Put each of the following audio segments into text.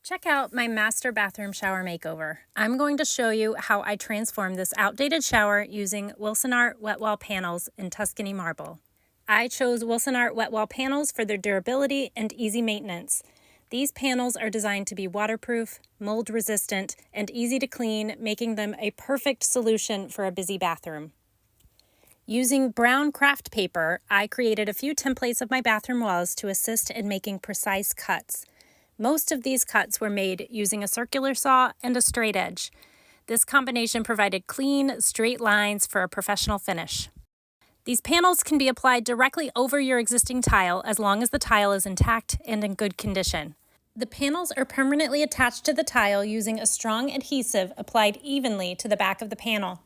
Check out my master bathroom shower makeover. I'm going to show you how I transformed this outdated shower using Wilsonart Wetwall panels in Tuscany marble. I chose Wilsonart Wetwall panels for their durability and easy maintenance. These panels are designed to be waterproof, mold resistant, and easy to clean, making them a perfect solution for a busy bathroom. Using brown craft paper, I created a few templates of my bathroom walls to assist in making precise cuts. Most of these cuts were made using a circular saw and a straight edge. This combination provided clean, straight lines for a professional finish. These panels can be applied directly over your existing tile as long as the tile is intact and in good condition. The panels are permanently attached to the tile using a strong adhesive applied evenly to the back of the panel.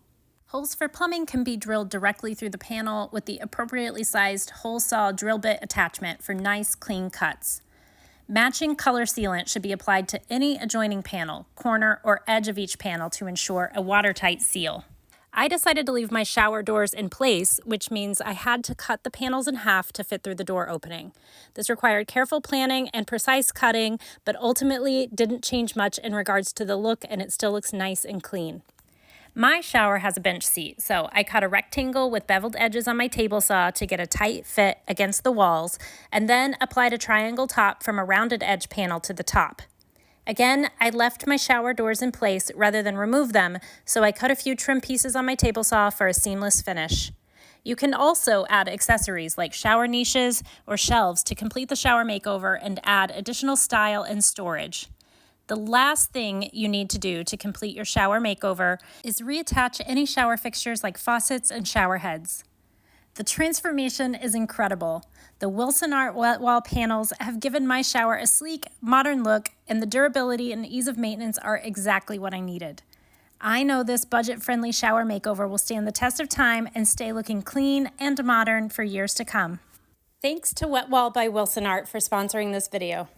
Holes for plumbing can be drilled directly through the panel with the appropriately sized hole saw drill bit attachment for nice, clean cuts. Matching color sealant should be applied to any adjoining panel, corner, or edge of each panel to ensure a watertight seal. I decided to leave my shower doors in place, which means I had to cut the panels in half to fit through the door opening. This required careful planning and precise cutting, but ultimately didn't change much in regards to the look, and it still looks nice and clean. My shower has a bench seat, so I cut a rectangle with beveled edges on my table saw to get a tight fit against the walls, and then applied a triangle top from a rounded edge panel to the top. Again, I left my shower doors in place rather than remove them, so I cut a few trim pieces on my table saw for a seamless finish. You can also add accessories like shower niches or shelves to complete the shower makeover and add additional style and storage. The last thing you need to do to complete your shower makeover is reattach any shower fixtures like faucets and shower heads. The transformation is incredible. The Wilsonart Wetwall panels have given my shower a sleek, modern look, and the durability and ease of maintenance are exactly what I needed. I know this budget-friendly shower makeover will stand the test of time and stay looking clean and modern for years to come. Thanks to Wetwall by Wilsonart for sponsoring this video.